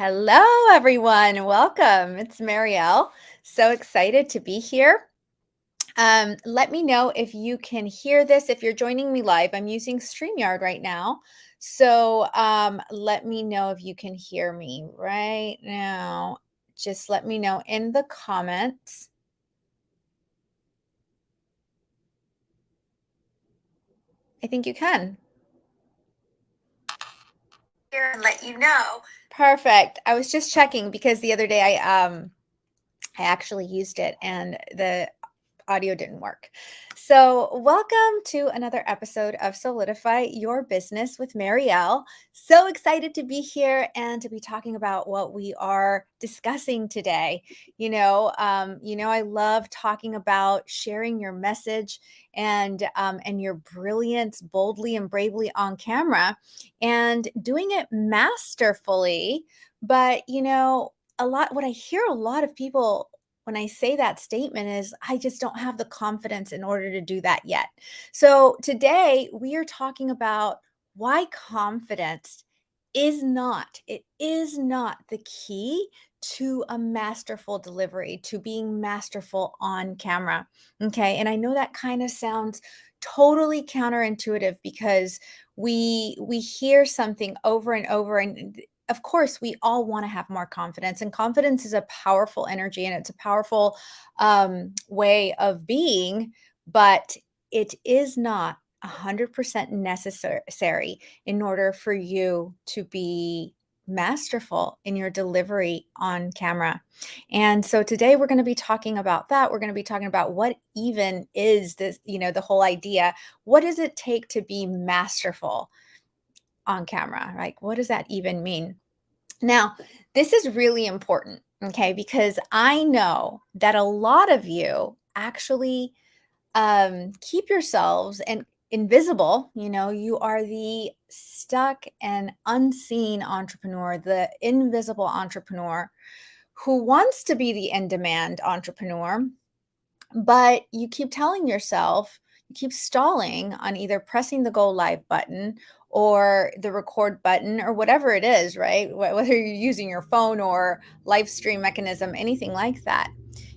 Hello, everyone. Welcome. It's Marielle. So excited to be here. Let me know if you can hear this. If you're joining me live, I'm using StreamYard right now. So let me know if you can hear me right now. Just let me know in the comments. I think you can. Here and let you know. Perfect. I was just checking because the other day I actually used it and the audio didn't work. So, welcome to another episode of Solidify Your Business with Marielle. So excited to be here and to be talking about what we are discussing today. I love talking about sharing your message and your brilliance boldly and bravely on camera and doing it masterfully. But what I hear a lot of people when I say that statement is I just don't have the confidence in order to do that yet. So today we are talking about why confidence it is not the key to a masterful delivery, to being masterful on camera. Okay? And I know that kind of sounds totally counterintuitive because we hear something over and over, and of course we all want to have more confidence, and confidence is a powerful energy and it's a powerful way of being, but it is not 100% necessary in order for you to be masterful in your delivery on camera. And so today we're going to be talking about that. We're going to be talking about what even is this, the whole idea. What does it take to be masterful on camera? Like, what does that even mean? Now, this is really important, okay, because I know that a lot of you actually keep yourselves and invisible. You are the stuck and unseen entrepreneur, the invisible entrepreneur who wants to be the in demand entrepreneur, but you keep telling yourself, you keep stalling on either pressing the go live button or the record button or whatever it is, right? Whether you're using your phone or live stream mechanism, anything like that.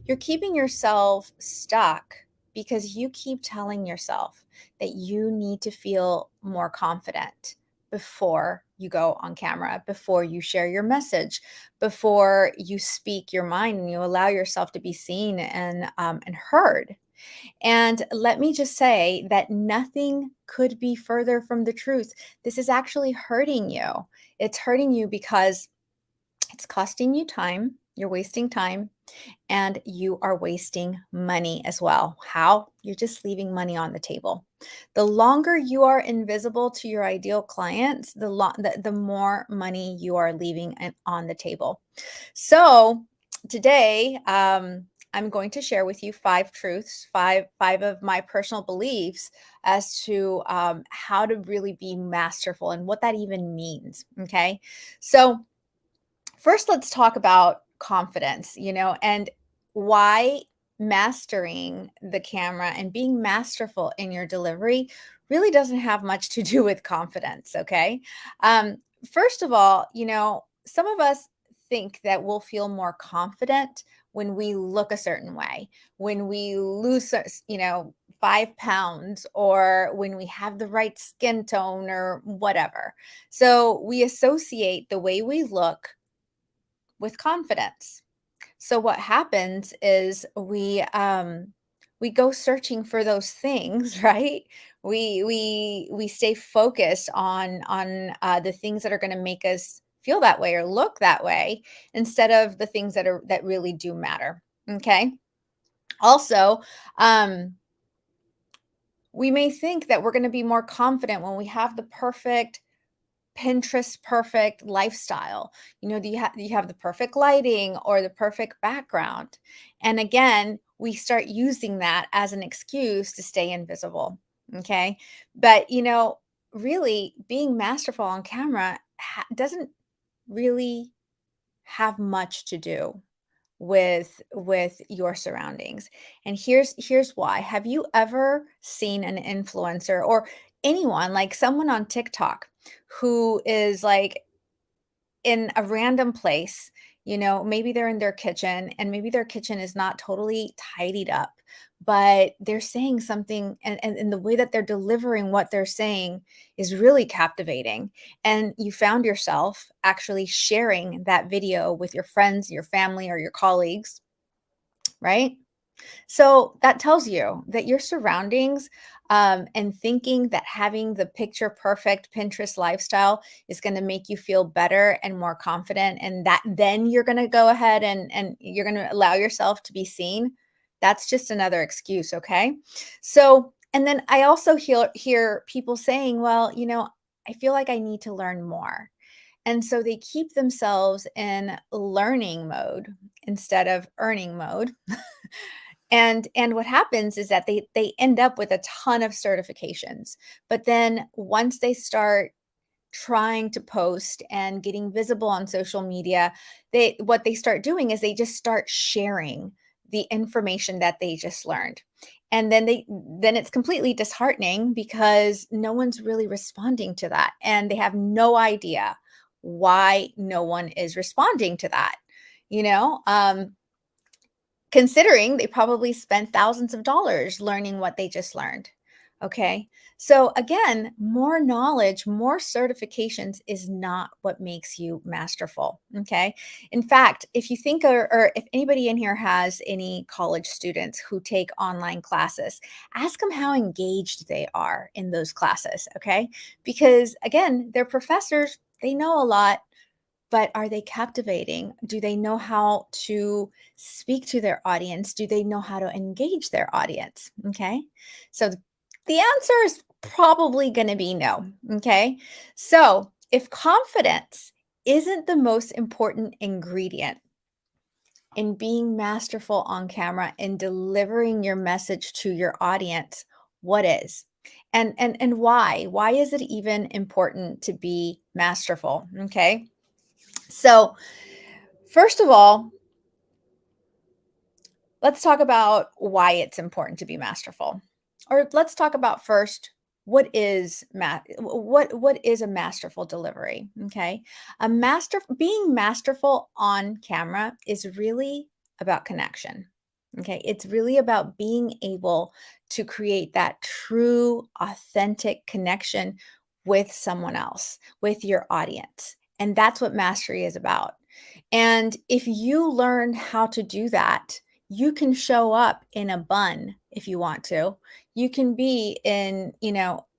You're keeping yourself stuck because you keep telling yourself that you need to feel more confident before you go on camera, before you share your message, before you speak your mind and you allow yourself to be seen and heard. And let me just say that nothing could be further from the truth. This is actually hurting you. It's hurting you because it's costing you time. You're wasting time and you are wasting money as well. How? You're just leaving money on the table. The longer you are invisible to your ideal clients, the more money you are leaving on the table. So today, I'm going to share with you five truths, five of my personal beliefs as to how to really be masterful and what that even means. Okay, so first, let's talk about confidence, and why mastering the camera and being masterful in your delivery really doesn't have much to do with confidence. Okay. Um, First of all, some of us think that we'll feel more confident when we look a certain way, when we lose, 5 pounds, or when we have the right skin tone or whatever. So we associate the way we look with confidence. So what happens is we go searching for those things, right? We stay focused on the things that are going to make us feel that way or look that way instead of the things that really do matter. Okay. Also, um, we may think that we're going to be more confident when we have the perfect Pinterest perfect lifestyle. Do you have the perfect lighting or the perfect background? And again, we start using that as an excuse to stay invisible. Okay. But really being masterful on camera doesn't really have much to do with your surroundings. And here's why. Have you ever seen an influencer or anyone, like someone on TikTok, who is like in a random place. Maybe they're in their kitchen and maybe their kitchen is not totally tidied up, but they're saying something, and the way that they're delivering what they're saying is really captivating. And you found yourself actually sharing that video with your friends, your family, or your colleagues, right? So that tells you that your surroundings, and thinking that having the picture perfect Pinterest lifestyle is going to make you feel better and more confident, and that then you're going to go ahead and you're going to allow yourself to be seen. That's just another excuse, okay? So, and then I also hear people saying, well, I feel like I need to learn more. And so they keep themselves in learning mode instead of earning mode. And what happens is that they end up with a ton of certifications. But then once they start trying to post and getting visible on social media, what they start doing is they just start sharing the information that they just learned. And then it's completely disheartening because no one's really responding to that, and they have no idea why no one is responding to that. You know, Considering they probably spent thousands of dollars learning what they just learned. Okay. So again, more knowledge, more certifications is not what makes you masterful. Okay. In fact, if you think, or if anybody in here has any college students who take online classes, ask them how engaged they are in those classes. Okay. Because again, their professors, they know a lot, but are they captivating? Do they know how to speak to their audience? Do they know how to engage their audience? Okay. So the answer is probably going to be no. Okay. So if confidence isn't the most important ingredient in being masterful on camera and delivering your message to your audience, what is? And why? Why is it even important to be masterful? Okay. So, first of all, let's talk about why it's important to be masterful. Or let's talk about first what is a masterful delivery, okay? A master Being masterful on camera is really about connection. Okay? It's really about being able to create that true authentic connection with someone else, with your audience. And that's what mastery is about. And if you learn how to do that, you can show up in a bun if you want to. You can be in,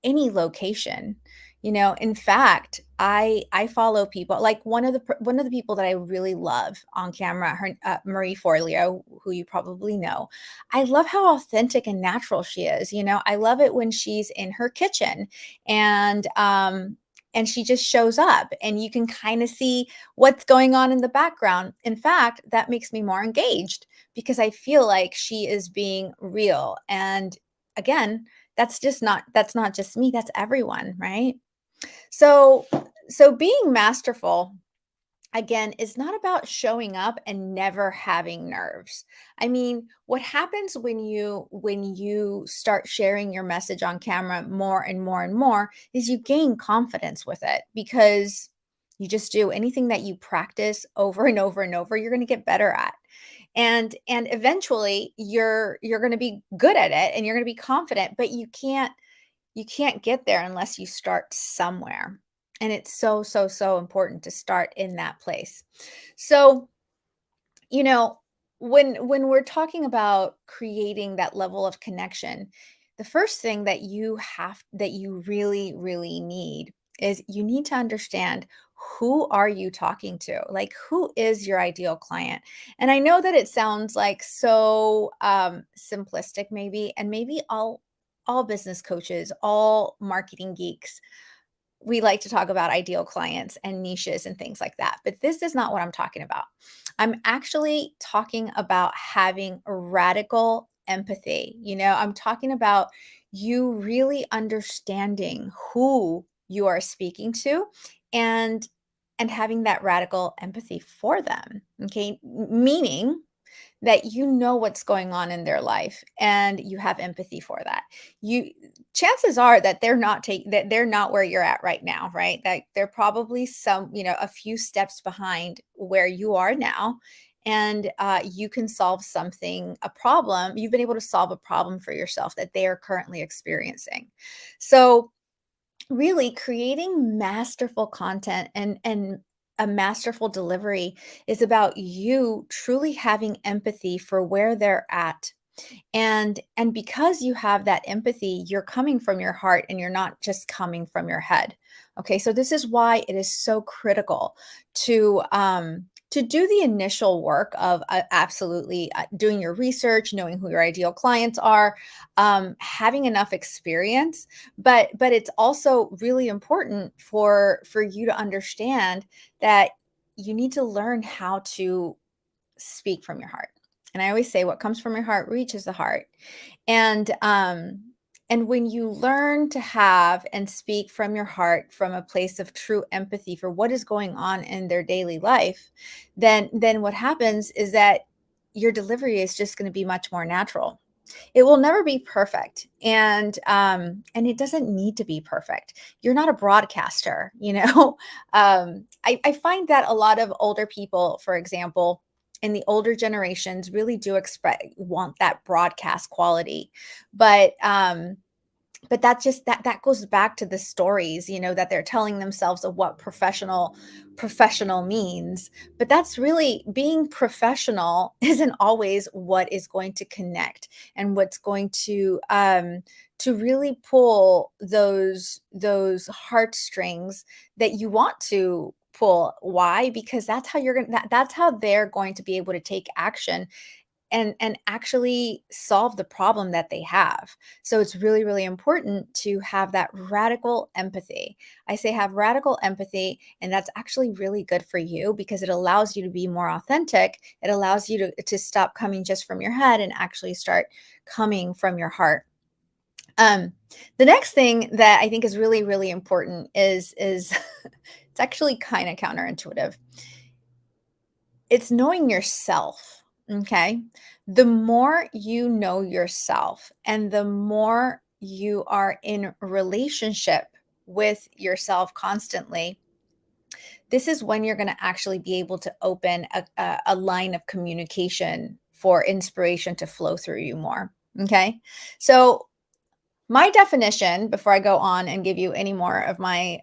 any location. In fact, I follow people like one of the people that I really love on camera, Marie Forleo, who you probably know. I love how authentic and natural she is. I love it when she's in her kitchen and and she just shows up and you can kind of see what's going on in the background. In fact, that makes me more engaged because I feel like she is being real. And again, that's not just me, that's everyone, right? So being masterful again is not about showing up and never having nerves. I mean, what happens when you start sharing your message on camera more and more and more is you gain confidence with it because you just do anything that you practice over and over and over, you're going to get better at. And eventually you're going to be good at it and you're going to be confident, but you can't get there unless you start somewhere. And it's so, so, so important to start in that place. So, you know, when we're talking about creating that level of connection, the first thing that you really, really need is you need to understand who are you talking to? Like who is your ideal client? And I know that it sounds like so simplistic maybe, and maybe all business coaches, all marketing geeks, we like to talk about ideal clients and niches and things like that. But this is not what I'm talking about. I'm actually talking about having radical empathy. I'm talking about you really understanding who you are speaking to and having that radical empathy for them. Okay? Meaning that you know what's going on in their life and you have empathy for that. You Chances are that they're not where you're at right now, right? That they're probably a few steps behind where you are now. And you can solve a problem. You've been able to solve a problem for yourself that they are currently experiencing. So, really creating masterful content and a masterful delivery is about you truly having empathy for where they're at, and because you have that empathy, you're coming from your heart and you're not just coming from your head. Okay, so this is why it is so critical to do the initial work of absolutely doing your research, knowing who your ideal clients are, having enough experience. But it's also really important for you to understand that you need to learn how to speak from your heart. And I always say what comes from your heart reaches the heart. And and when you learn to have and speak from your heart from a place of true empathy for what is going on in their daily life, then what happens is that your delivery is just going to be much more natural. It will never be perfect, and it doesn't need to be perfect. You're not a broadcaster, you know? I find that a lot of older people, for example, in the older generations really do express want that broadcast quality, but, that goes back to the stories, that they're telling themselves of what professional means. But that's really being professional isn't always what is going to connect and what's going to really pull those heartstrings that you want to pull. Why? Because that's how they're going to be able to take action and actually solve the problem that they have. So it's really, really important to have that radical empathy. I say have radical empathy, and that's actually really good for you because it allows you to be more authentic. It allows you to stop coming just from your head and actually start coming from your heart. Um, the next thing that I think is really, really important is it's actually kind of counterintuitive. It's knowing yourself, okay? The more you know yourself and the more you are in relationship with yourself constantly, this is when you're going to actually be able to open a line of communication for inspiration to flow through you more. Okay. So my definition, before I go on and give you any more of my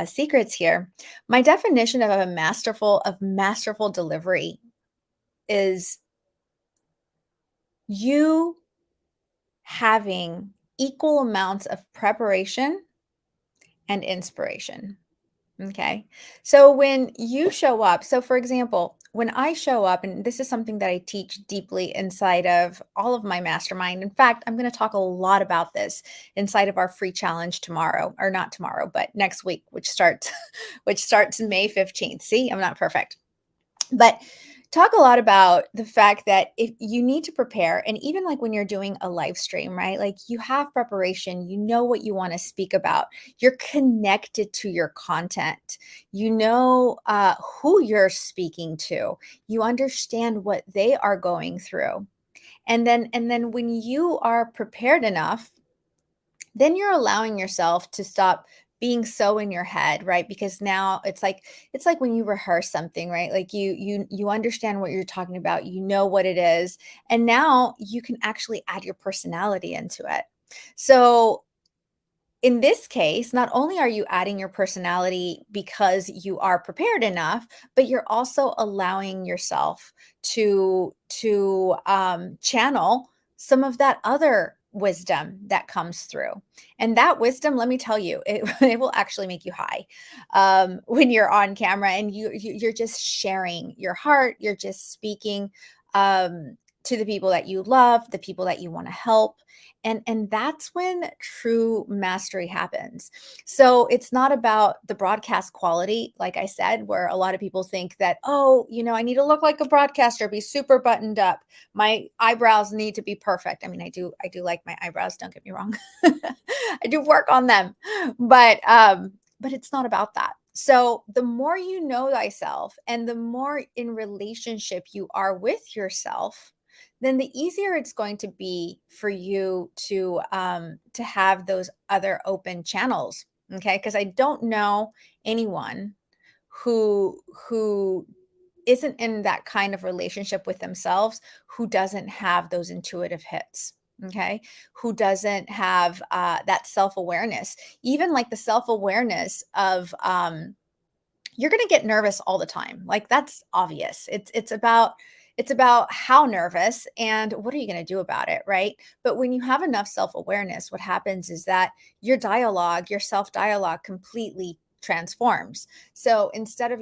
secrets here, my definition of a masterful delivery is you having equal amounts of preparation and inspiration. Okay. So when you show up, so for example, when I show up, and this is something that I teach deeply inside of all of my mastermind. In fact, I'm going to talk a lot about this inside of our free challenge tomorrow, or not tomorrow, but next week, which starts which starts May 15th. See, I'm not perfect. But talk a lot about the fact that if you need to prepare, and even like when you're doing a live stream, right? Like you have preparation, you know what you want to speak about, you're connected to your content, you know who you're speaking to, you understand what they are going through. And then when you are prepared enough, then you're allowing yourself to stop being so in your head, right? Because now it's like when you rehearse something, right? Like you understand what you're talking about, you know what it is, and now you can actually add your personality into it. So in this case, not only are you adding your personality because you are prepared enough, but you're also allowing yourself to channel some of that other wisdom that comes through. And that wisdom, let me tell you, it, it will actually make you high when you're on camera and you're just sharing your heart. You're just speaking to the people that you love, the people that you want to help, and that's when true mastery happens. So it's not about the broadcast quality, like I said, where a lot of people think that, oh, I need to look like a broadcaster, be super buttoned up, my eyebrows need to be perfect. I mean, I do like my eyebrows, don't get me wrong. I do work on them, but it's not about that. So the more you know thyself and the more in relationship you are with yourself, then the easier it's going to be for you to have those other open channels. Okay. Because I don't know anyone who isn't in that kind of relationship with themselves, who doesn't have those intuitive hits. Okay. Who doesn't have that self awareness, even like the self awareness of, you're going to get nervous all the time. Like that's obvious. It's about how nervous and what are you going to do about it, right? But when you have enough self-awareness, what happens is that your dialogue, your self-dialogue completely transforms. So instead of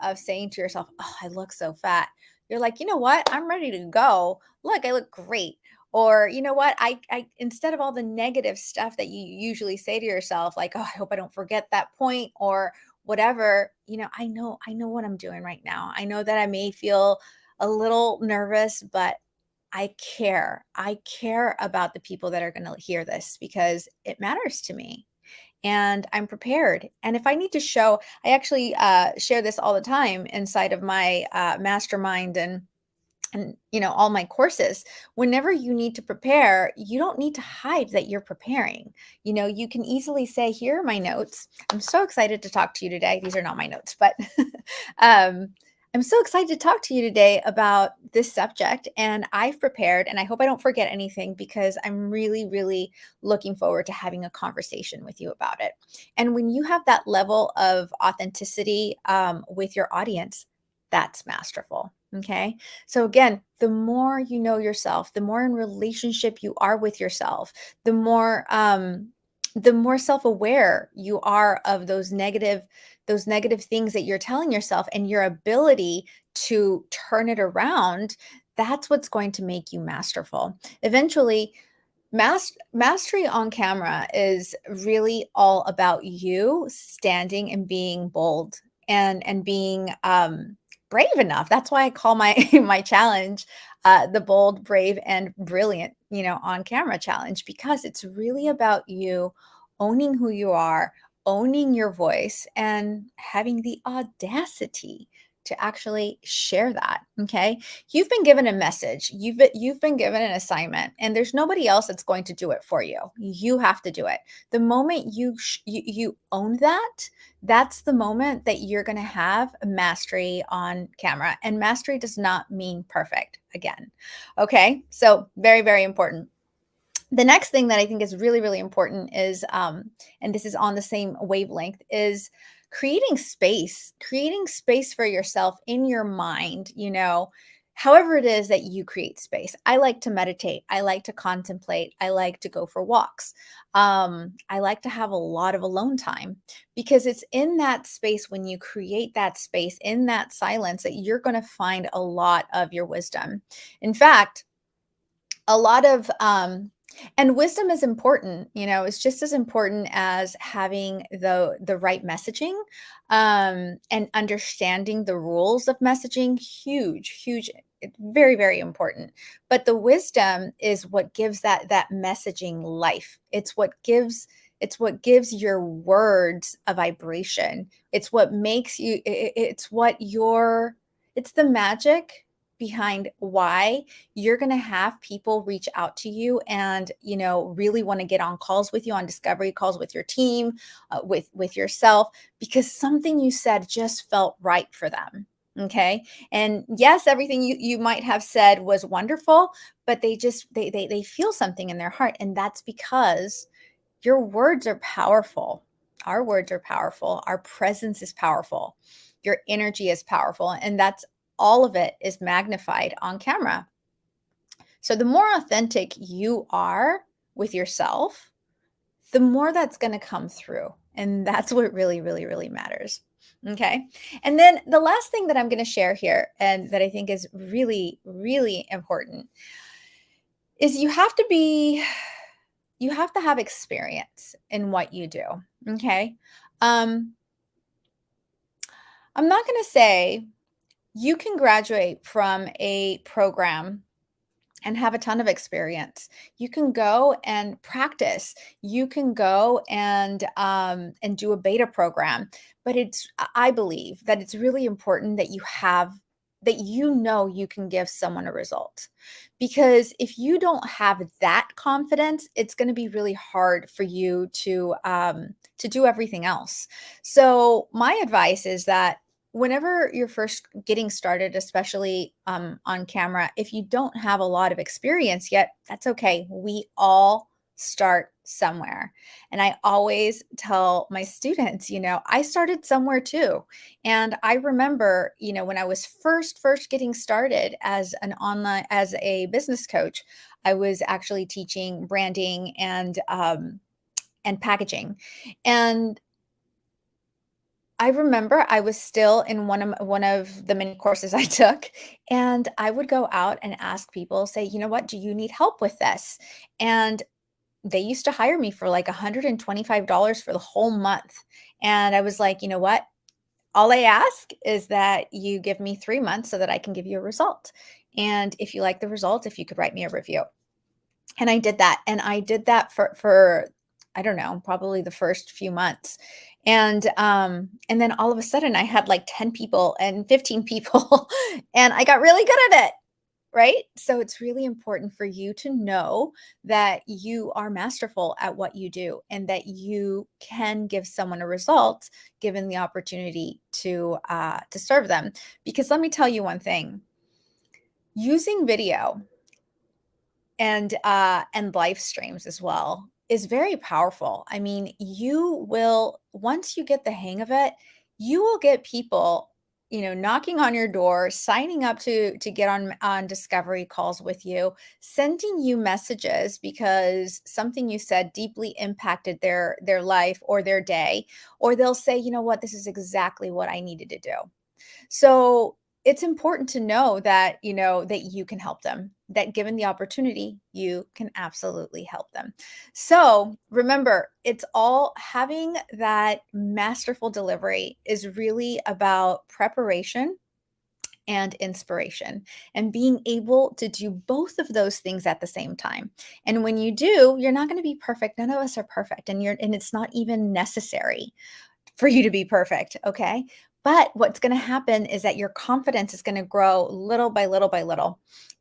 of saying to yourself, "Oh, I look so fat." You're like, "You know what? I'm ready to go. Look, I look great." Or, "You know what? I instead of all the negative stuff that you usually say to yourself like, "Oh, I hope I don't forget that point," or whatever, I know what I'm doing right now. I know that I may feel a little nervous, but I care. I care about the people that are going to hear this because it matters to me and I'm prepared. And if I need to show, I actually share this all the time inside of my mastermind and all my courses. Whenever you need to prepare, you don't need to hide that you're preparing. You can easily say, here are my notes. I'm so excited to talk to you today. These are not my notes, but um, I'm so excited to talk to you today about this subject, and I've prepared, and I hope I don't forget anything because I'm really, really looking forward to having a conversation with you about it. And when you have that level of authenticity with your audience, that's masterful. Okay. So again, the more you know yourself, the more in relationship you are with yourself, the more self-aware you are of those negative things that you're telling yourself and your ability to turn it around, that's what's going to make you masterful. Eventually, mastery on camera is really all about you standing and being bold and being brave enough. That's why I call my my challenge the bold, brave, and brilliant, on camera challenge, because it's really about you owning who you are, owning your voice, and having the audacity to actually share that. Okay. You've been given a message. You've been given an assignment, and there's nobody else that's going to do it for you. You have to do it. The moment you own that, that's the moment that you're going to have mastery on camera. And mastery does not mean perfect. Again, okay. So very, very important. The next thing that I think is really, really important is, and this is on the same wavelength, is creating space for yourself in your mind, however it is that you create space. I like to meditate. I like to contemplate. I like to go for walks. I like to have a lot of alone time because it's in that space, when you create that space in that silence, that you're going to find a lot of your wisdom. In fact, a lot of and wisdom is important, it's just as important as having the right messaging, and understanding the rules of messaging. Huge, very, very important. But the wisdom is what gives that messaging life. It's what gives your words a vibration. It's what makes you it's the magic behind why you're going to have people reach out to you and really want to get on calls with you, on discovery calls with your team, with yourself, because something you said just felt right for them. Okay. And yes, everything you might have said was wonderful, but they feel something in their heart, and that's because your words are powerful. Our words are powerful. Our presence is powerful. Your energy is powerful. And that's all of it is magnified on camera. So the more authentic you are with yourself, the more that's going to come through. And that's what really, really, really matters. Okay. And then the last thing that I'm going to share here, and that I think is really, really important, is you have to have experience in what you do. Okay. Um, I'm not going to say you can graduate from a program and have a ton of experience. You can go and practice. You can go and do a beta program. But I believe that it's really important that you know you can give someone a result. Because if you don't have that confidence, it's going to be really hard for you to do everything else. So my advice is that whenever you're first getting started, especially on camera, if you don't have a lot of experience yet, that's okay. We all start somewhere. And I always tell my students, I started somewhere too. And I remember, when I was first getting started as a business coach, I was actually teaching branding and packaging. And I remember I was still in one of the many courses I took, and I would go out and ask people, say, "You know what? Do you need help with this?" And they used to hire me for like $125 for the whole month. And I was like, "You know what? All I ask is that you give me 3 months so that I can give you a result. And if you like the result, if you could write me a review." And I did that, and I did that for I don't know, probably the first few months. And then all of a sudden I had like 10 people and 15 people, and I got really good at it, right? So it's really important for you to know that you are masterful at what you do and that you can give someone a result given the opportunity to serve them. Because let me tell you one thing, using video and live streams as well is very powerful. I mean, you will once you get the hang of it, you will get people, knocking on your door, signing up to get on discovery calls with you, sending you messages because something you said deeply impacted their life or their day, or they'll say, "You know what? This is exactly what I needed to do." So it's important to know that, that you can help them, that given the opportunity, you can absolutely help them. So remember, it's all having that masterful delivery is really about preparation and inspiration and being able to do both of those things at the same time. And when you do, you're not going to be perfect. None of us are perfect, and it's not even necessary for you to be perfect, okay? But what's gonna happen is that your confidence is gonna grow little by little by little,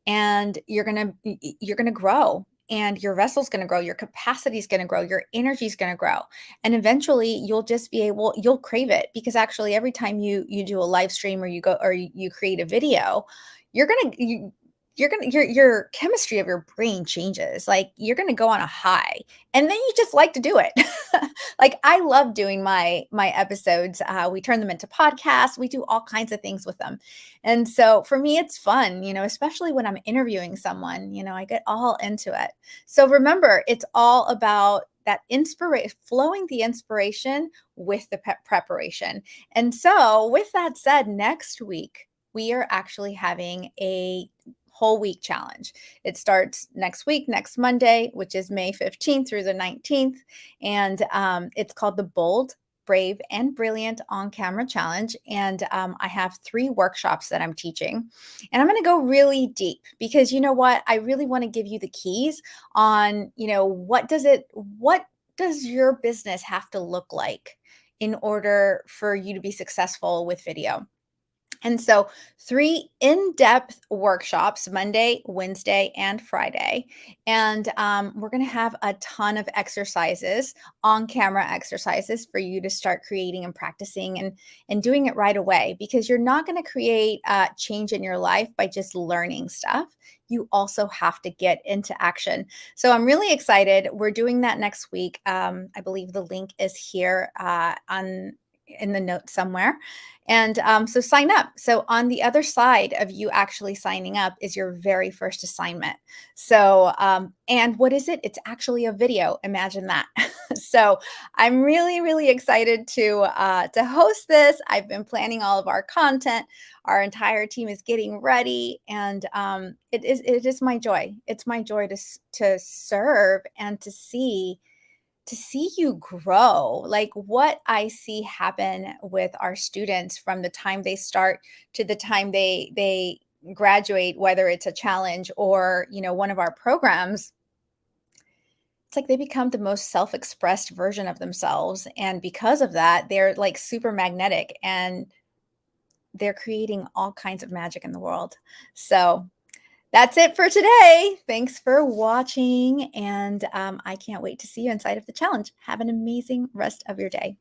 and you're gonna grow, and your vessel's gonna grow, your capacity is gonna grow, your energy is gonna grow, and eventually you'll crave it because actually every time you do a live stream or you create a video, you're gonna you your chemistry of your brain changes. Like you're gonna go on a high, and then you just like to do it. Like I love doing my episodes. We turn them into podcasts. We do all kinds of things with them, and so for me, it's fun. Especially when I'm interviewing someone. I get all into it. So remember, it's all about that inspiration, flowing the inspiration with the preparation. And so, with that said, next week we are actually having a whole week challenge. It starts next week, next Monday, which is May 15th through the 19th. And it's called the Bold, Brave, and Brilliant on Camera Challenge. And I have 3 workshops that I'm teaching. And I'm going to go really deep because you know what? I really want to give you the keys on, what does your business have to look like in order for you to be successful with video? And so, 3 in depth workshops Monday, Wednesday, and Friday. And we're going to have a ton of exercises, on camera exercises for you to start creating and practicing and doing it right away because you're not going to create change in your life by just learning stuff. You also have to get into action. So, I'm really excited. We're doing that next week. I believe the link is here in the notes somewhere. And so sign up. So on the other side of you actually signing up is your very first assignment. So, and what is it? It's actually a video. Imagine that. So I'm really, really excited to host this. I've been planning all of our content. Our entire team is getting ready, and it is my joy. It's my joy to serve and to see you grow. Like what I see happen with our students from the time they start to the time they graduate, whether it's a challenge or, one of our programs, it's like they become the most self-expressed version of themselves. And because of that, they're like super magnetic and they're creating all kinds of magic in the world. So that's it for today. Thanks for watching. And I can't wait to see you inside of the challenge. Have an amazing rest of your day.